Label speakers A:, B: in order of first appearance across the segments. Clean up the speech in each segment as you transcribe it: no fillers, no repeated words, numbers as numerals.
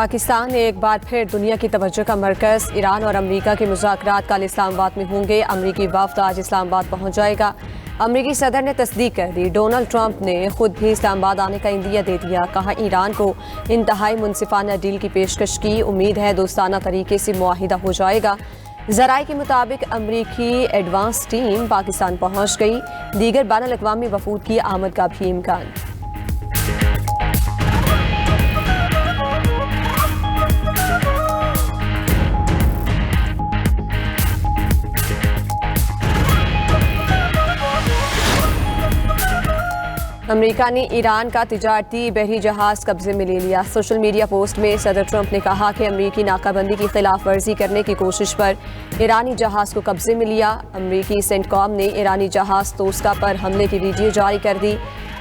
A: पाकिस्तान एक बार फिर दुनिया की तवज्जो का मरकज़ ईरान और अमरीका के मुज़ाकरात कल इस्लामाबाद में होंगे। अमरीकी वफ़द आज इस्लामाबाद पहुँच जाएगा। अमरीकी सदर ने तस्दीक कर दी। डोनाल्ड ट्रंप ने खुद भी इस्लामाबाद आने का इंदिया दे दिया। कहा ईरान को इंतहाई मुनसिफाना डील की पेशकश की। उम्मीद है दोस्ताना तरीके से मुआहिदा हो जाएगा। ज़राए के मुताबिक अमरीकी एडवांस टीम पाकिस्तान पहुँच गई। दीगर बैनुल अक़वामी वफ़ूद की आमद का भी इम्कान। अमेरिका ने ईरान का तिजारती बहरी जहाज़ कब्जे में ले लिया। सोशल मीडिया पोस्ट में सदर ट्रंप ने कहा कि अमरीकी नाकाबंदी की खिलाफ वर्जी करने की कोशिश पर ईरानी जहाज़ को कब्जे में लिया। अमरीकी सेंटकॉम ने ईरानी जहाज़ तोस्का पर हमले की वीडियो जारी कर दी।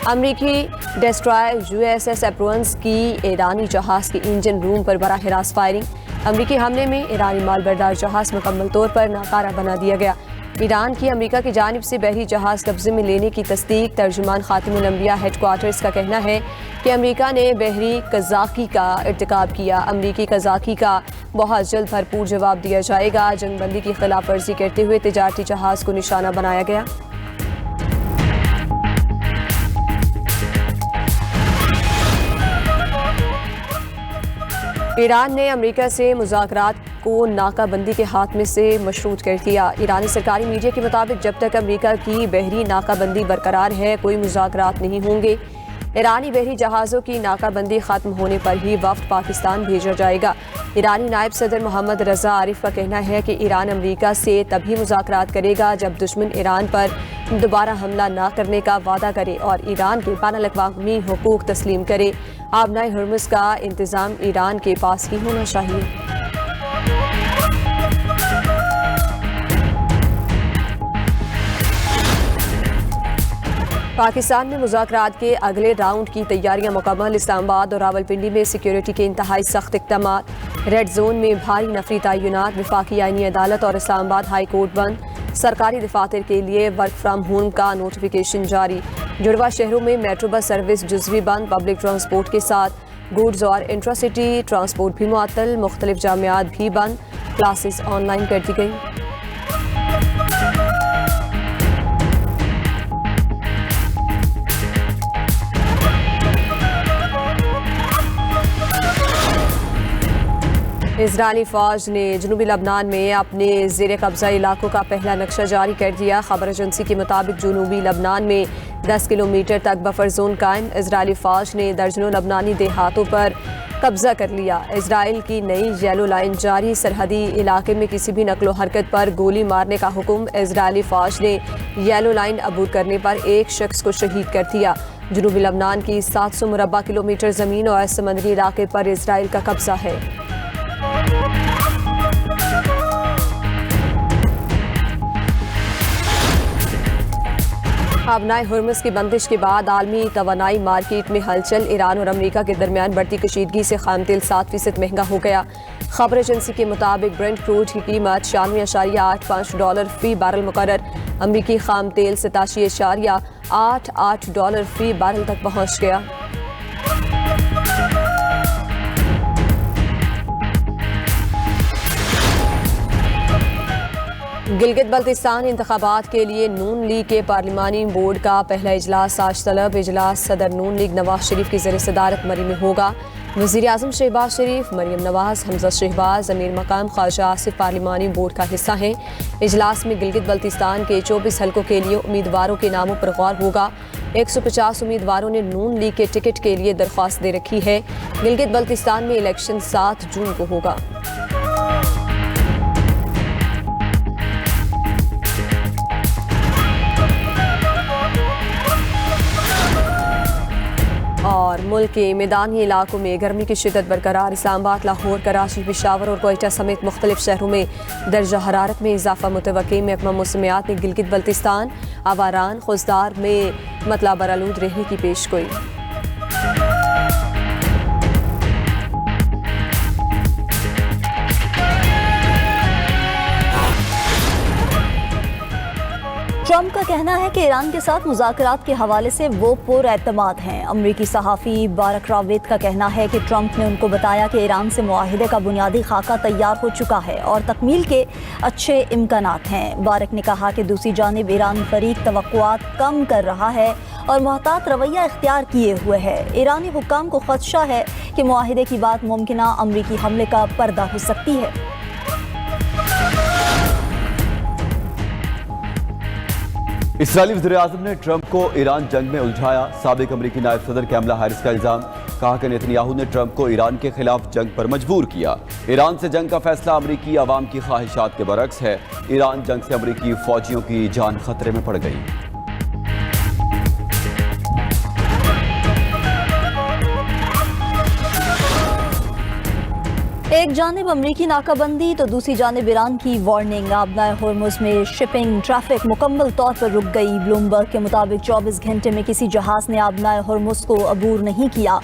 A: अमरीकी डेस्ट्रॉयर USS एप्रोन्स की ईरानी जहाज़ के इंजन रूम पर बराह रास्त फायरिंग। अमरीकी हमले में ईरानी मालबरदार जहाज़ मुकम्मल तौर पर नाकारा बना दिया गया। ईरान की अमेरिका की जानिब से बहरी जहाज़ कब्जे में लेने की तस्दीक। तर्जुमान खातिमुल अंबिया हेडक्वार्टर्स का कहना है कि अमेरिका ने बहरी कज़ाकी का इर्तिकाब किया। अमरीकी कज़ाकी का बहुत जल्द भरपूर जवाब दिया जाएगा। जंगबंदी की खिलाफ वर्जी करते हुए तिजारती जहाज़ को निशाना बनाया गया। ईरान ने अमेरिका से मुज़ाकरात को नाकाबंदी के हाथ से मशरूत कर दिया। ईरानी सरकारी मीडिया के मुताबिक जब तक अमेरिका की बहरी नाकाबंदी बरकरार है कोई मुज़ाकरात नहीं होंगे। ईरानी बहरी जहाज़ों की नाकाबंदी ख़त्म होने पर ही वफ़द पाकिस्तान भेजा जाएगा। ईरानी नायब सदर मोहम्मद रज़ा आरिफ का कहना है कि ईरान अमेरिका से तभी मुज़ाकरात करेगा जब दुश्मन ईरान पर दोबारा हमला ना करने का वादा करे और ईरान के बैनुल अक़वामी हुकूक तस्लीम करे। आबनाए हुर्मुज़ का इंतज़ाम ईरान के पास ही होना चाहिए। पाकिस्तान में मुज़ाकरात के अगले राउंड की तैयारियां मुकम्मल। इस्लामाबाद और रावलपिंडी में सिक्योरिटी के इंतहाई सख्त इक़दामात। रेड जोन में भारी नफरी तयनात। वफाकी आईनी अदालत और इस्लामाबाद हाई कोर्ट बंद। सरकारी दफातर के लिए वर्क फ्राम होम का नोटिफिकेशन जारी। जुड़वा शहरों में मेट्रो बस सर्विस जुज़वी बंद। पब्लिक ट्रांसपोर्ट के साथ गुड्स और इंट्रासिटी ट्रांसपोर्ट भी मुअत्तल। मुख्तलिफ जामियात भी बंद। क्लासेस ऑनलाइन कर दी गई। इजरायली फ़ौज ने जनूबी लबनान में अपने ज़ेर कब्ज़ा इलाकों का पहला नक्शा जारी कर दिया। खबर एजेंसी के मुताबिक जनूबी लबनान में 10 किलोमीटर तक बफर जोन कायम। इजरायली फ़ौज ने दर्जनों लबनानी देहातों पर कब्ज़ा कर लिया। इजराइल की नई येलो लाइन जारी। सरहदी इलाके में किसी भी नकलो हरकत पर गोली मारने का हुक्म। इजरायली फ़ौज ने येलो लाइन अबूर करने पर एक शख्स को शहीद कर दिया। जनूबी लबनान की 700 मुरबा किलोमीटर ज़मीन और समंदरी इलाके पर इजराइल का कब्ज़ा है। आबनाए हुर्मुज़ की बंदिश के बाद आलमी तवानाई मार्केट में हलचल। ईरान और अमेरिका के दरमियान बढ़ती कशीदगी से खाम तेल 7% महंगा हो गया। खबर एजेंसी के मुताबिक ब्रेंट क्रूड की कीमत $96.85 फी बैरल मुकर्रर। अमरीकी खाम तेल $87.88 फी बैरल तक पहुँच गया। गिलगित बल्तिस्तान इंतखाबात के लिए नून लीग के पार्लिमानी बोर्ड का पहला इजलास आज तलब। इजलास सदर नून लीग नवाज शरीफ की ज़ेर सदारत मरी में होगा। वज़ीर आज़म शहबाज शरीफ, मरियम नवाज, हमजा शहबाज, अमीर मकाम ख्वाजा आसिफ पार्लिमानी बोर्ड का हिस्सा हैं। इजलास में गिलगित बल्तिस्तान के 24 हलकों के लिए उम्मीदवारों के नामों पर गौर होगा। 150 उम्मीदवारों ने नून लीग के टिकट के लिए दरख्वास्त दे रखी है। गिलगित बल्तिस्तान में इलेक्शन 7 जून को होगा। और मुल्क के मैदानी इलाकों में गर्मी की शिद्दत बरकरार। इस्लामाबाद, लाहौर, कराची, पेशावर और कोयटा समेत मुख्तलिफ शहरों में दर्जा हरारत में इजाफा मुतवक्की। महकमा मौसमियात ने गिलगित बल्तिस्तान, आवारान, खुजदार में मतला बरालूद रहने की पेशगोई।
B: ٹرمپ کا کہنا ہے کہ ایران کے ساتھ مذاکرات کے حوالے سے وہ پر اعتماد ہیں۔ امریکی صحافی بارک راویت کا کہنا ہے کہ ٹرمپ نے ان کو بتایا کہ ایران سے معاہدے کا بنیادی خاکہ تیار ہو چکا ہے اور تکمیل کے اچھے امکانات ہیں۔ بارک نے کہا کہ دوسری جانب ایرانی فریق توقعات کم کر رہا ہے اور محتاط رویہ اختیار کیے ہوئے ہے۔ ایرانی حکام کو خدشہ ہے کہ معاہدے کی بات ممکنہ امریکی حملے کا پردہ ہو سکتی ہے۔
C: اسرائیلی وزیراعظم نے ٹرمپ کو ایران جنگ میں الجھایا۔ سابق امریکی نائب صدر کیملا ہیرس کا الزام، کہا کہ نیتن نے ٹرمپ کو ایران کے خلاف جنگ پر مجبور کیا۔ ایران سے جنگ کا فیصلہ امریکی عوام کی خواہشات کے برعکس ہے۔ ایران جنگ سے امریکی فوجیوں کی جان خطرے میں پڑ گئی۔
B: ایک جانب امریکی ناکہ بندی تو دوسری جانب ایران کی وارننگ۔ آبنائے ہرمز میں شپنگ ٹریفک مکمل طور پر رک گئی۔ بلومبرگ کے مطابق 24 گھنٹے میں کسی جہاز نے آبنائے ہرمز کو عبور نہیں کیا۔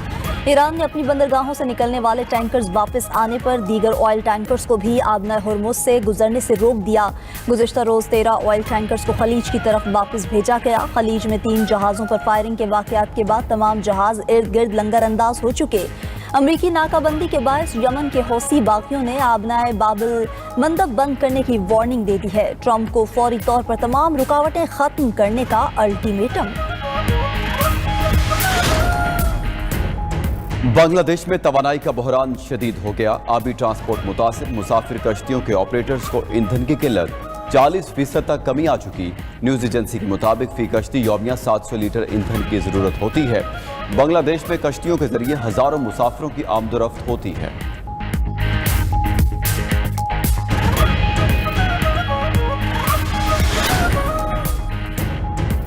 B: ایران نے اپنی بندرگاہوں سے نکلنے والے ٹینکرز واپس آنے پر دیگر آئل ٹینکرز کو بھی آبنائے ہرمز سے گزرنے سے روک دیا۔ گزشتہ روز 13 آئل ٹینکرز کو خلیج کی طرف واپس بھیجا گیا۔ خلیج میں 3 جہازوں پر فائرنگ کے واقعات کے بعد تمام جہاز ارد گرد لنگر انداز ہو چکے۔ امریکی ناکہ بندی کے باعث یمن کے حوثی باغیوں نے آبنائے بابل مندب بند کرنے کی وارننگ دے دی ہے۔ ٹرمپ کو فوری طور پر تمام رکاوٹیں ختم کرنے کا الٹیمیٹم۔
C: بنگلہ دیش میں توانائی کا بحران شدید ہو گیا۔ آبی ٹرانسپورٹ متاثر، مسافر کشتیوں کے آپریٹرز کو ایندھن کی قلت، 40% تک کمی آ چکی۔ نیوز ایجنسی کے مطابق فی کشتی یومیہ 700 لیٹر ایندھن کی ضرورت ہوتی ہے۔ بنگلہ دیش میں کشتیوں کے ذریعے ہزاروں مسافروں کی آمد و رفت ہوتی ہے۔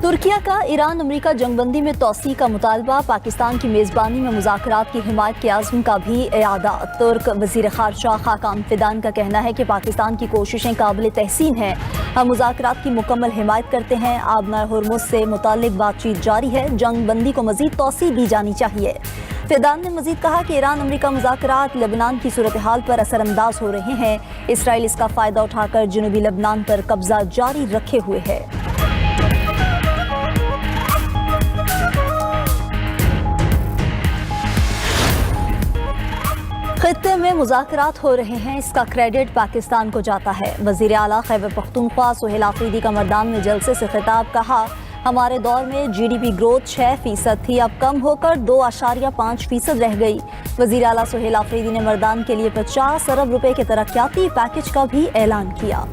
B: ترکیہ کا ایران امریکہ جنگ بندی میں توسیع کا مطالبہ، پاکستان کی میزبانی میں مذاکرات کی حمایت کے عزم کا بھی اعادہ۔ ترک وزیر خارجہ خاقان فیدان کا کہنا ہے کہ پاکستان کی کوششیں قابل تحسین ہیں، ہم مذاکرات کی مکمل حمایت کرتے ہیں۔ آبنائے ہرمز سے متعلق بات چیت جاری ہے، جنگ بندی کو مزید توسیع دی جانی چاہیے۔ فیدان نے مزید کہا کہ ایران امریکہ مذاکرات لبنان کی صورتحال پر اثر انداز ہو رہے ہیں۔ اسرائیل اس کا فائدہ اٹھا کر جنوبی لبنان پر قبضہ جاری رکھے ہوئے ہے۔ خطے میں مذاکرات ہو رہے ہیں، اس کا کریڈٹ پاکستان کو جاتا ہے۔ وزیر اعلیٰ خیبر پختونخوا سہیل آفریدی کا مردان میں جلسے سے خطاب، کہا ہمارے دور میں جی ڈی پی گروتھ 6% تھی، اب کم ہو کر 2.5% رہ گئی۔ وزیر اعلیٰ سہیل آفریدی نے مردان کے لیے 50 ارب روپے کے ترقیاتی پیکج کا بھی اعلان کیا۔